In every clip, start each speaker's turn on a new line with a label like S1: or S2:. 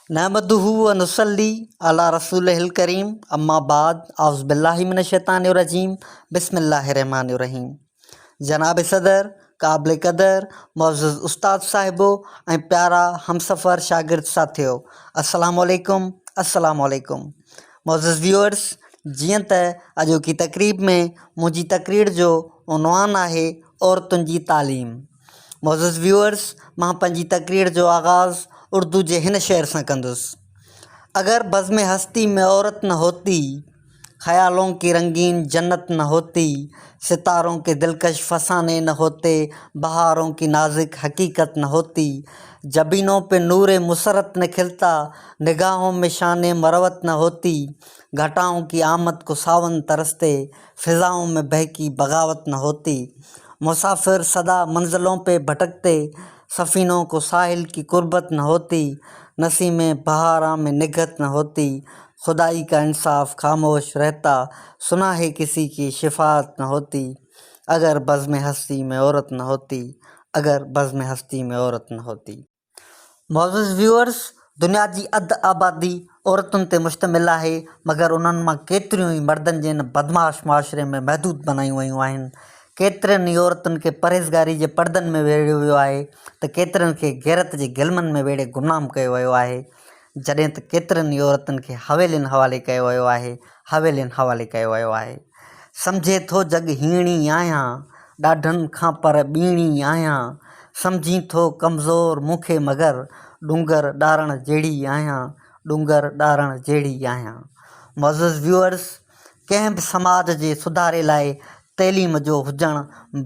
S1: नहमदुहु व नुसल्ली अला रसूलिहिल करीम अम्मा बाद औज़ु बिल्लाहि मिनश शैतानिर रजीम बिस्मिल्लाहिर रहमानिर रहीम। जनाब सदर, काबिल कदर मौजूद उस्ताद साहिबो ऐं प्यारा हमसफ़र शागिर्द साथियो, अस्सलामु अलैकुम। मौजूद व्यूअर्स, जीअं त अॼोकी तक़रीब में मुंहिंजी तक़रीर जो उनवान आहे औरतुनि जी तालीम। मौजूद व्यूअर्स, मां पंहिंजी तक़रीर जो आगाज़ उर्दू जे हिन शेर सां कंदुसि। अगर बज़्म हस्ती में औरत न होती, ख्यालों की रंगीन जन्नत न होती, सितारों के दिलकश फसाने न होते, बहारों की नाजुक हकीकत न होती, जबीनों पे नूरे मुसरत न खिलता, निगाहों में शान मरवत न होती, घटाओं की आमद को सावन तरसते, फ़िज़ाओं में बहकी बगावत न होती, मुसाफिर सदा मंजिलों पे भटकते, सफ़ीनों को साहिल की कुर्बत न होती, नसीमें बहारा में निगहत न होती, खुदाई का इंसाफ खामोश रहता, सुना है किसी की शिफात न होती, अगर बज़्म हस्ती में औरत न होती, अगर बज़्म हस्ती में औरत न होती। मौजूद व्यूअर्स, दुनिया जी अधु आबादी औरतुनि ते मुश्तमिल आहे, मगर उन्हनि मां केतिरियूं ई मर्दनि जे हिन बदमाश मुआशिरे में महदूद बनायूं वयूं आहिनि। केतिरनि ई औरतुनि खे परहेज़गारी जे पर्दनि में वेड़ियो वियो आहे, त केतिरनि खे गैरत जे गिलमनि में वेड़े गुमनाम कयो वियो आहे, जॾहिं त केतिरनि ई औरतुनि खे हवेलियुनि हवाले कयो वियो आहे। सम्झे थो जग हीणी आहियां, ॾाढनि खां पर ॿीणी आहियां, सम्झी थो कमज़ोर मूंखे मगर डूंगर ॾारण जहिड़ी आहियां। मौजूद व्यूअर्स, कंहिं बि समाज जे सुधारे लाइ तइलीम जो हुजणु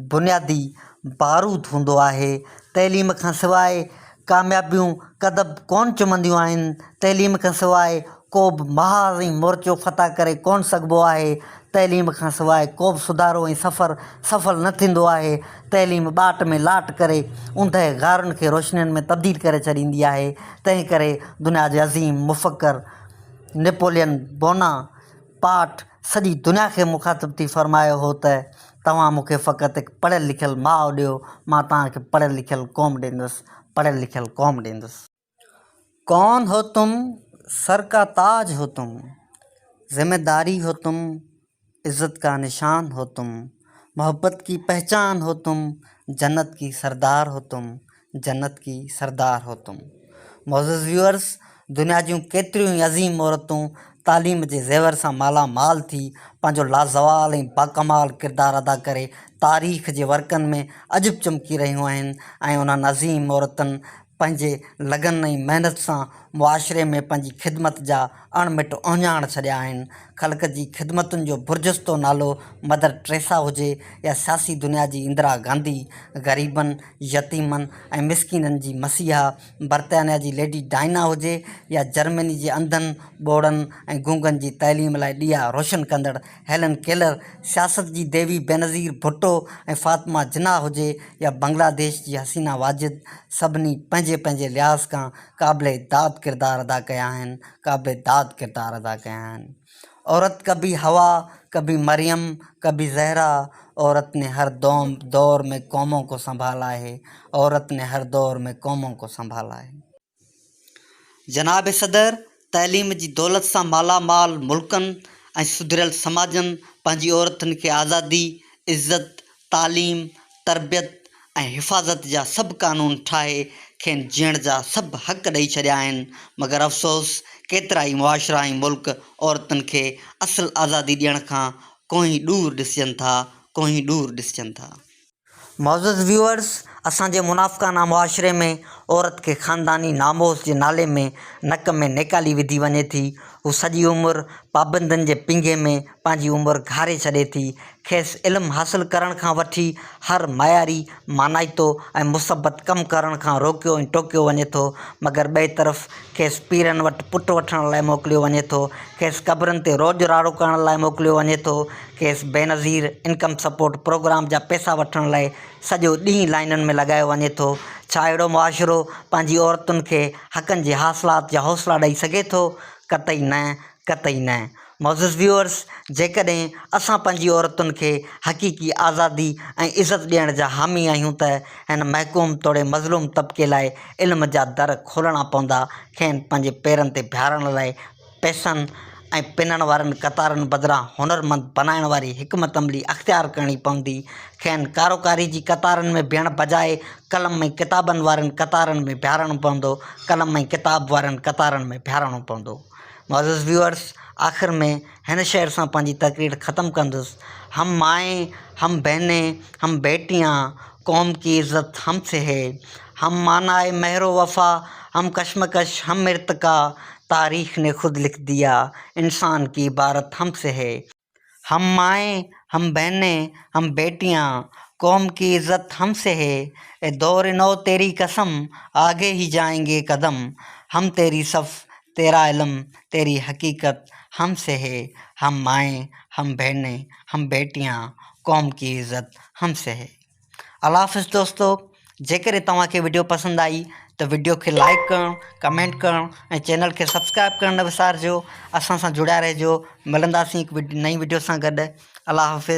S1: बुनियादी बारूद हूंदो आहे। तइलीम खां सवाइ कामयाबियूं क़दम कोन चुमंदियूं आहिनि। तइलीम खां सवाइ को बि महाज़ ऐं मोर्चो फ़तह करे कोन सघिबो आहे। तइलीम खां सवाइ को बि सुधारो ऐं सफ़ल न थींदो आहे। तइलीम बाट में लाट करे ऊंदहि गारनि खे रोशनियुनि में तब्दील करे छॾींदी आहे। तंहिं करे दुनिया जे अज़ीम मुफ़क्किर नेपोलियन बोनापार्ट सॼी दुनिया खे मुखातिब थी फ़रमायो हो त तव्हां मूंखे फ़क़ति हिकु पढ़ियल लिखियल माउ ॾियो, मां तव्हांखे पढ़ियल लिखियल क़ौम ॾींदुसि। कौन हो तुम, सर का ताज हो तुम, ज़िम्मेदारी हो तुम, इज़्ज़त का निशान हो तुम, मोहब्बत की पहचान हो तुम, जन्नत की सरदार हो तुम। मौजूद व्यूअर्स, दुनिया जूं केतिरियूं ई अज़ीम औरतूं तालीम जे ज़ेवर सां मालामाल थी पंहिंजो लाज़वाल ऐं बाकमाल किरदारु अदा करे तारीख़ जे वर्कनि में अॼु बि चमकी रहियूं आहिनि। ऐं उन्हनि अज़ीम औरतुनि पंहिंजे लगन ऐं महिनत सां मुआशिरे में पंहिंजी ख़िदमत जा अणमिट ओञाण छॾिया आहिनि। ख़ल्क़ जी ख़िदमतुनि जो बुरजस्तो नालो मदर टेरेसा हुजे या सियासी दुनिया जी इंदिरा गांधी, ग़रीबनि, यतीमनि ऐं मिसकीननि जी मसीहा बर्तानिया जी लेडी डायना हुजे या जर्मनी जे अंधनि, ॿोड़नि ऐं गूंगनि जी तइलीम लाइ ॾिया रोशन कंदड़ हेलन केलर, सियासत जी देवी बेनज़ीर भुट्टो ऐं फ़ातिमा जिन्ना हुजे या बांग्लादेश जी हसीना वाजिद, सभिनी पंहिंजे पंहिंजे लिहाज़ खां क़ाबिले दाद किरदार अदा कया आहिनि। औरत कभी हवा, कभी मरियम, कभी ज़हरा, औरत ने हर दौर में कौमों को संभाला है। जनाब सदर, तइलीम जी दौलत सां मालामाल मुल्कनि ऐं सुधरियल समाजनि पंहिंजी औरतुनि खे आज़ादी, इज़त, तालीम, तरबियत ऐं हिफ़ाज़त जा सभु क़ानून ठाहे खेनि जीअण जा सभु हक़ ॾेई छॾिया आहिनि। मगर अफ़सोस, केतिरा ई मुआशिरा ऐं मुल्क औरतुनि खे असुलु आज़ादी ॾियण खां कोई ॾूर ॾिसजनि था। मौजूद व्यूअर्स, असांजे मुनाफ़िक़ाना मुआशिरे में औरत खे ख़ानदानी नामोस जे नाले में नक में नेकाली विधी वञे थी। हू सॼी उमिरि पाबंदियुनि जे पिंगे में पंहिंजी उमिरि घारे छॾे थी। खेसि इल्मु हासिलु करण खां वठी हर मयारी, मानाइतो ऐं मुसबत कमु करण खां रोकियो ऐं टोकियो वञे थो। मगर ॿिए तरफ़ खेसि पीरनि वटि पुटु वठण लाइ मोकिलियो वञे थो, खेसि क़बरुनि ते रोज़ राड़ो करण लाइ मोकिलियो वञे थो, खेसि बेनज़ीर इनकम सपोर्ट प्रोग्राम जा पैसा वठण लाइ सॼो ॾींहुं लाइनुनि में लॻायो वञे थो। छा अहिड़ो मुआशिरो पंहिंजी औरतुनि खे हक़नि जे हासिलात जा हौसला ॾेई सघे थो? क़तई न। कतई न। मौजूद व्यूअर्स, जेकॾहिं असां पंहिंजी औरतुनि खे हक़ीक़ी आज़ादी ऐं इज़त ॾियण जा हामी आहियूं त हिन महकूम तोड़े मज़लूम तबिके लाइ इल्म जा दर खोलणा पवंदा। खेनि पंहिंजे पेरनि ते बीहारण लाइ पैसनि ऐं पिनण वारनि कतारनि बदिरां हुनरमंद बनाइण वारी हिकमत अमली अख़्तियार करणी पवंदी। खेनि कारोकारी जी कतारनि में बीहण बजाए कलम ऐं किताबनि वारनि कतारनि में बीहारणो पवंदो। कलम ऐं किताब वारनि कतारनि में बीहारणो पवंदो। मौजूद व्यूअर्स, आख़िर में हिन शेर सां पंहिंजी तकरीर ख़तमु कंदुसि। हम माएँ, हम बहनें, हम बेटियाँ, कौम की इज़्ज़त हमसे है। हम मानाए महरो वफ़ा, हम कश्मकश, हम इर्तिका, तारीख़ ने खुद लिख दिया, इंसान की इबारत हमसे है। हम माएँ, हम बहनें, हम बेटियाँ, कौम की इज़्ज़त हमसे है। ए दौर नौ तेरी कसम, आगे ही जाएंगे कदम। हम तेरी सफ़, तेरा इल्म, तेरी हकीकत हमसे है। हम माएँ, हम बहनें, हम बेटियाँ, कौम की इज़्ज़त हमसे है। अल्लाह हाफ़िज़ दोस्तों। जेकॾहिं तव्हांखे वीडियो पसंदि आई त वीडियो खे लाइक करणु, कमेंट करणु ऐं चैनल खे सब्सक्राइब करणु न विसारिजो। असां सां जुड़िया रहिजो। मिलंदासीं हिकु नई वीडियो सां गॾु। अल्लाह हाफ़िज़।